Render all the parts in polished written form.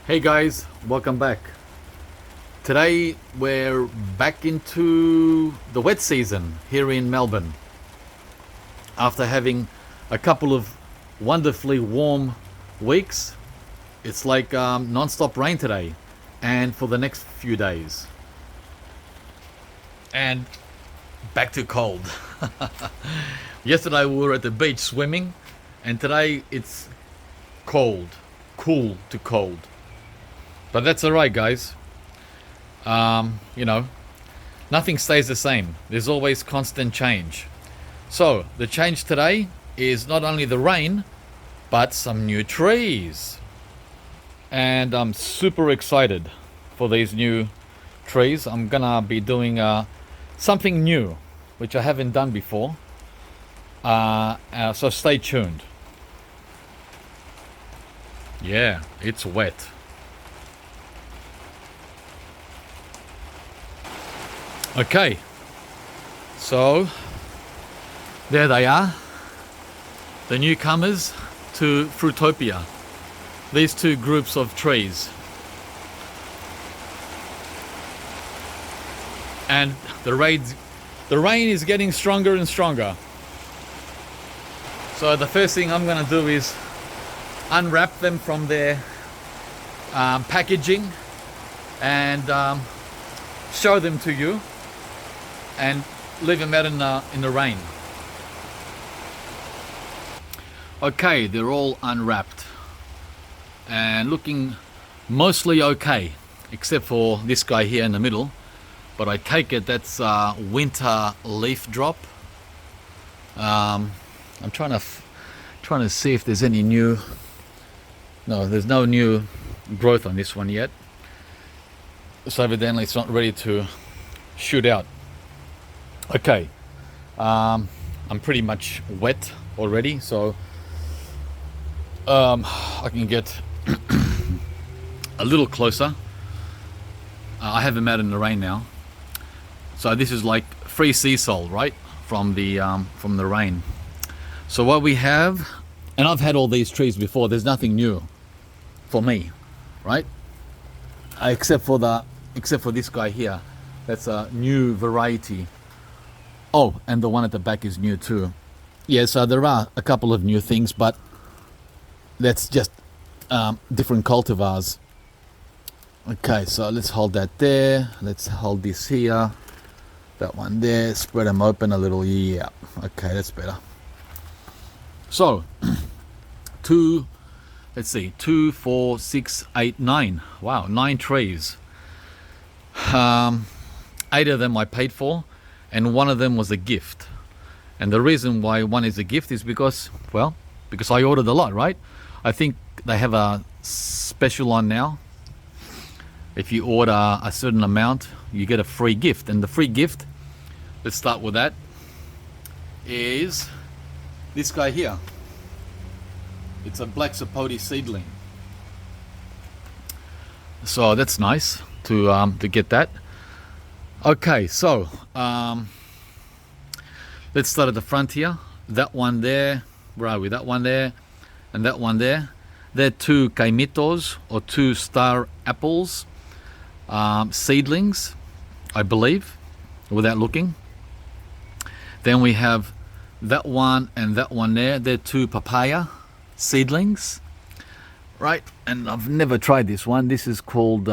Hey guys, welcome back. Today we're back into the wet season here in Melbourne. After having a couple of wonderfully warm weeks, it's like non-stop rain today and for the next few days. And back to cold. Yesterday we were at the beach swimming, and today it's cold, cool to cold. But that's alright, guys. Nothing stays the same. There's always constant change. So, the change today is not only the rain, but some new trees. And I'm super excited for these new trees. I'm gonna be doing something new, which I haven't done before. So stay tuned. Yeah, it's wet. Okay, so there they are, the newcomers to Fruitopia, these two groups of trees. And the rain is getting stronger and stronger. So the first thing I'm going to do is unwrap them from their packaging and show them to you. And leave them out in the rain. Okay, they're all unwrapped and looking mostly okay, except for this guy here in the middle. But I take it that's winter leaf drop. I'm trying to see if there's any new. No, there's no new growth on this one yet. So evidently it's not ready to shoot out. Okay, I'm pretty much wet already, so I can get a little closer. I have them out in the rain now, so this is like free sea salt, right, from the rain. So what we have, and I've had all these trees before. There's nothing new for me, right? Except for this guy here. That's a new variety. Oh, and the one at the back is new too. Yeah, so there are a couple of new things, but that's just different cultivars. Okay, so let's hold that there. Let's hold this here. That one there. Spread them open a little. Yeah. Okay, that's better. So, 2, 4, 6, 8, 9. Wow, 9 trees. 8 of them I paid for. And one of them was a gift. And the reason why one is a gift is because I ordered a lot, right? I think they have a special on now. If you order a certain amount, you get a free gift. And the free gift, let's start with that, is this guy here. It's a black sapote seedling. So that's nice to get that. Okay, so let's start at the front here. That one there, where are we? That one there, and that one there. They're 2 kaimitos, or 2 star apples, seedlings, I believe, without looking. Then we have that one and that one there. They're 2 papaya seedlings, right? And I've never tried this one. This is called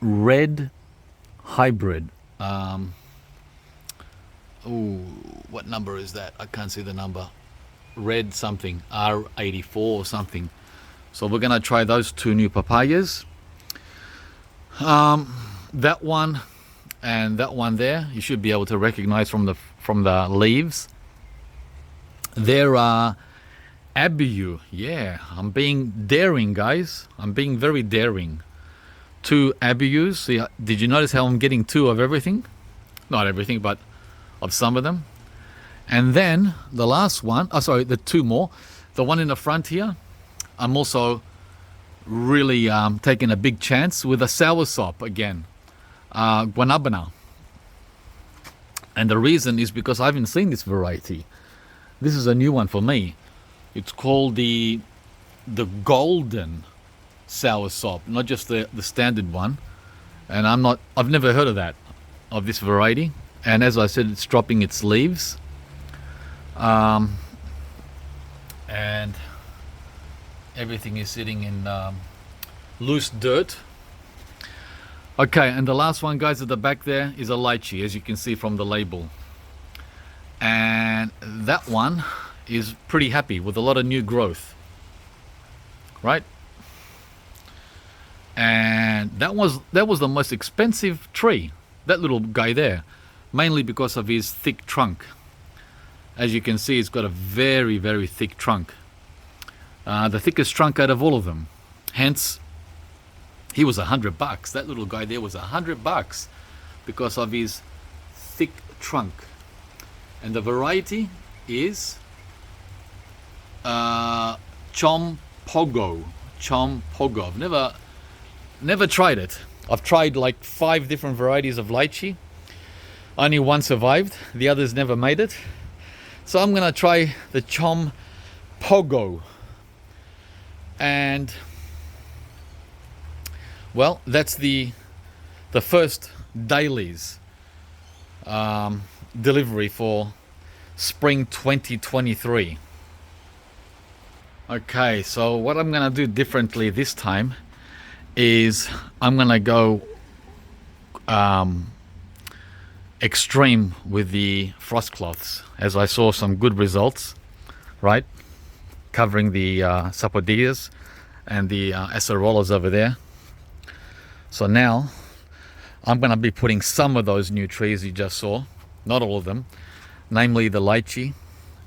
red hybrid. What number is that? I can't see the number. Red something, R84 or something. So we're gonna try those 2 new papayas. That one and that one there, you should be able to recognize from the leaves. There are abiu. Yeah, I'm being daring, guys. I'm being very daring. 2 abius. See, did you notice how I'm getting 2 of everything? Not everything, but of some of them. And then the last one, the 2 more. The one in the front here, I'm also really taking a big chance with a soursop again, guanabana. And the reason is because I haven't seen this variety. This is a new one for me. It's called the golden soursop, not just the standard one. And I've never heard of that, of this variety. And as I said, it's dropping its leaves. And everything is sitting in loose dirt. Okay, and the last one, guys, at the back there is a lychee, as you can see from the label. And that one is pretty happy with a lot of new growth, right? And that was the most expensive tree, that little guy there, mainly because of his thick trunk. As you can see, it's got a very, very thick trunk, the thickest trunk out of all of them. Hence, he was $100. That little guy there was $100 because of his thick trunk. And the variety is Chompogo. Chompogo. I've never tried it. I've tried like 5 different varieties of lychee. Only one survived. The others never made it. So I'm gonna try the Chompogo. And well, that's the first dailies delivery for spring 2023. Okay, so what I'm gonna do differently this time is I'm gonna go extreme with the frost cloths, as I saw some good results, right? Covering the sapodillas and the acerolas over there. So now I'm going to be putting some of those new trees you just saw, not all of them, namely the lychee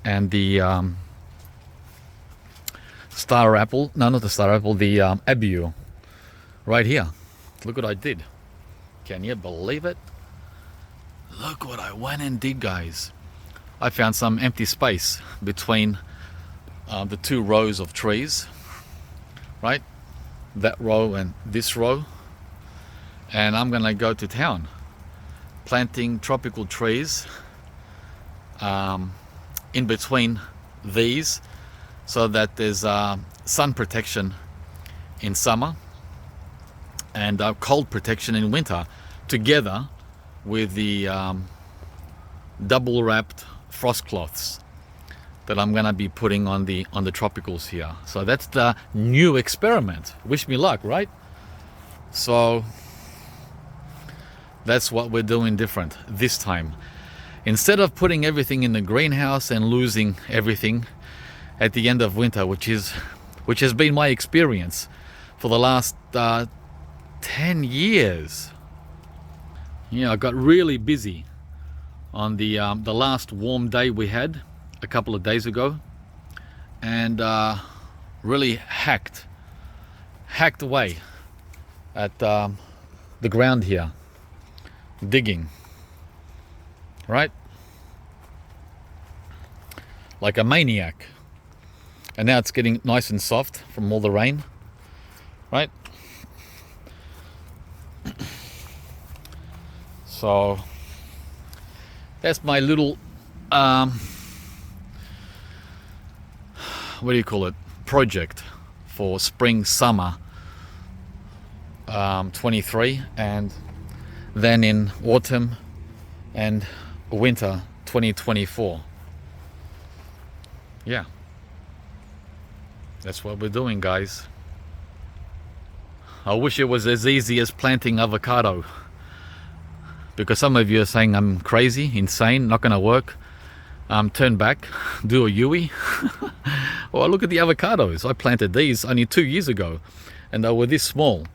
and the star apple. No, not the star apple, the abiu, right here. Look what I did. Can you believe it? Look what I went and did, guys. I found some empty space between the 2 rows of trees, right? That row and this row. And I'm gonna go to town planting tropical trees in between these, so that there's sun protection in summer and cold protection in winter, together with the double wrapped frost cloths that I'm gonna be putting on the tropicals here. So that's the new experiment. Wish me luck, right? So that's what we're doing different this time. Instead of putting everything in the greenhouse and losing everything at the end of winter, which has been my experience for the last 10 years. Yeah, I got really busy on the last warm day we had a couple of days ago, and really hacked away at the ground here, digging, right, like a maniac. And now it's getting nice and soft from all the rain, right? So that's my little what do you call it, project for spring summer 23, and then in autumn and winter 2024. Yeah, that's what we're doing, guys. I wish it was as easy as planting avocado, because some of you are saying I'm crazy, insane, not gonna work. Turn back, do a Yui. Well, look at the avocados. I planted these only 2 years ago, and they were this small.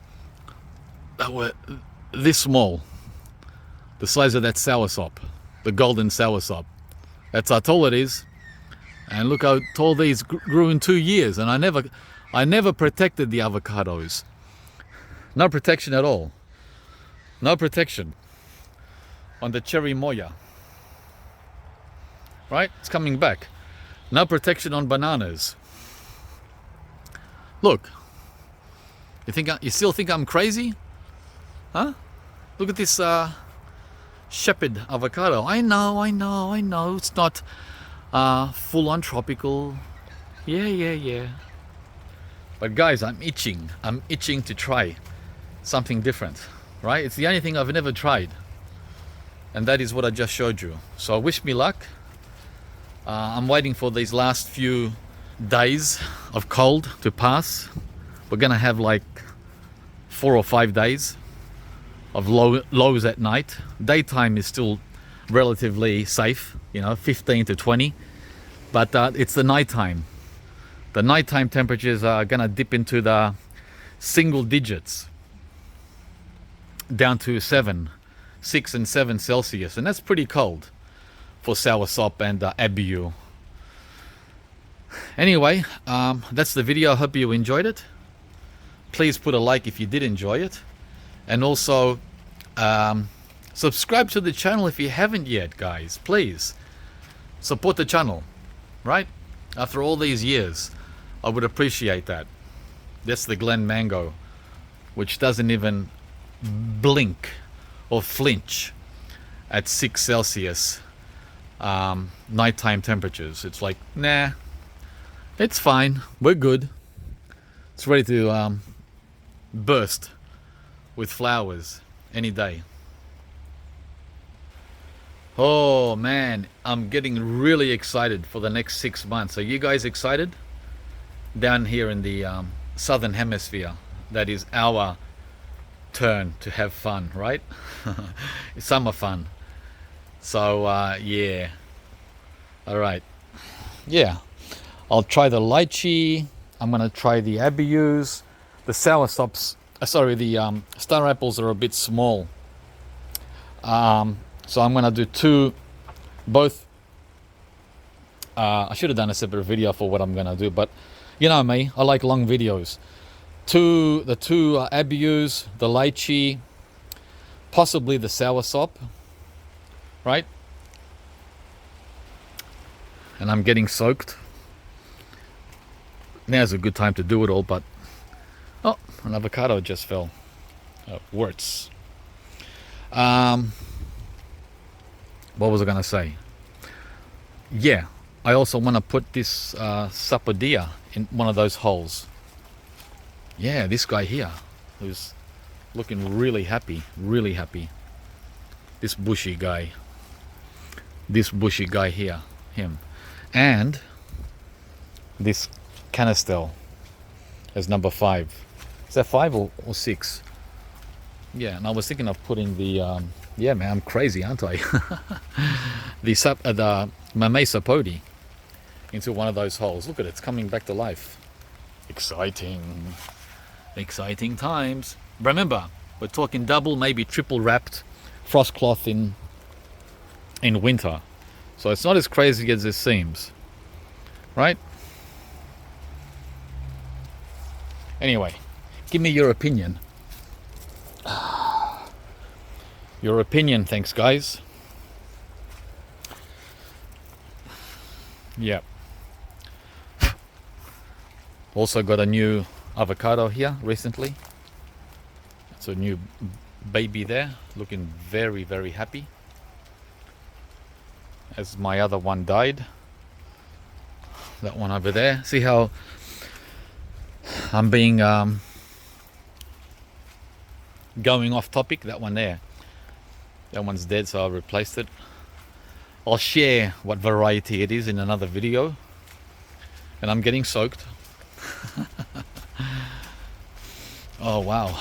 They were this small, the size of that soursop, the golden soursop. That's how tall it is. And look how tall these grew in 2 years. And I never protected the avocados. No protection at all. No protection on the cherry moya. Right? It's coming back. No protection on bananas. Look. You still think I'm crazy? Huh? Look at this shepherd avocado. I know. It's not full on tropical. Yeah. But guys, I'm itching to try something different, right? It's the only thing I've never tried, and that is what I just showed you. So wish me luck. I'm waiting for these last few days of cold to pass. We're gonna have like 4 or 5 days of lows at night. Daytime is still relatively safe, 15 to 20, but it's the nighttime. The nighttime temperatures are gonna dip into the single digits, down to 6 and 7 Celsius, and that's pretty cold for soursop and abiu. Anyway, that's the video. I hope you enjoyed it. Please put a like if you did enjoy it, and also subscribe to the channel if you haven't yet, guys. Please support the channel, right? After all these years, I would appreciate that. That's the Glen Mango, which doesn't even blink or flinch at 6 Celsius nighttime temperatures. It's like, nah, it's fine, we're good. It's ready to burst with flowers any day. Oh man, I'm getting really excited for the next 6 months. Are you guys excited? Down here in the southern hemisphere, that is our turn to have fun, right? Summer fun. So yeah, all right, yeah, I'll try the lychee. I'm gonna try the abius. The soursops, the star apples are a bit small, so I'm gonna do both. I should have done a separate video for what I'm gonna do, but you know me, I like long videos. The two abius, the lychee, possibly the soursop, right? And I'm getting soaked. Now's a good time to do it all, but oh, an avocado just fell. Worts. What was I gonna say? Yeah, I also want to put this sapodilla in one of those holes. Yeah, this guy here, who's looking really happy, really happy. This bushy guy here, him. And this canistel as number 5. Is that 5 or 6? Yeah, and I was thinking of putting the, yeah man, I'm crazy, aren't I? the Mamey sapodi into one of those holes. Look at it, it's coming back to life. Exciting times. Remember, we're talking double, maybe triple wrapped frost cloth in winter. So it's not as crazy as it seems, right? Anyway, give me your opinion. Your opinion, thanks guys. Yeah. Also got a new avocado here recently. It's a new baby there, looking very, very happy. As my other one died. That one over there. See how I'm being going off topic? That one there. That one's dead, so I replaced it. I'll share what variety it is in another video. And I'm getting soaked. Oh wow,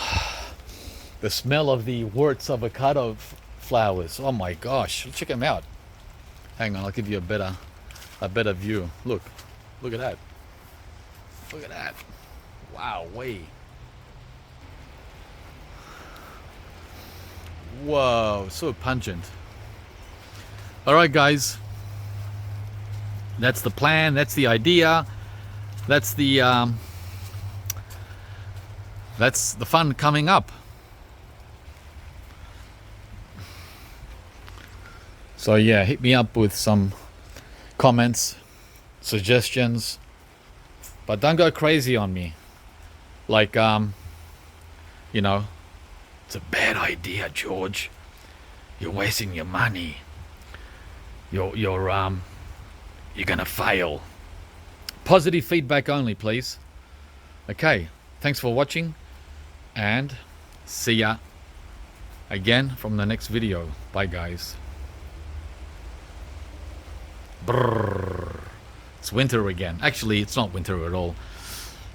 the smell of the Worts avocado flowers, oh my gosh, check them out. Hang on, I'll give you a better view. Look at that, wow, whoa, so pungent. All right guys, that's the plan, that's the idea, that's the fun coming up. So yeah, hit me up with some comments, suggestions, but don't go crazy on me. Like, you know, it's a bad idea, George. You're wasting your money. You're gonna fail. Positive feedback only, please. Okay, thanks for watching, and see ya again from the next video. Bye guys. Brrr. It's winter again. Actually, it's not winter at all.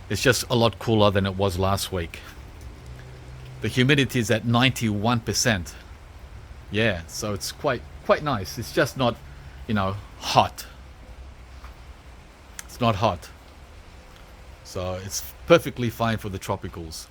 It's just a lot cooler than it was last week. The humidity is at 91%. Yeah, so it's quite nice. It's just not, hot. It's not hot. So it's perfectly fine for the tropicals.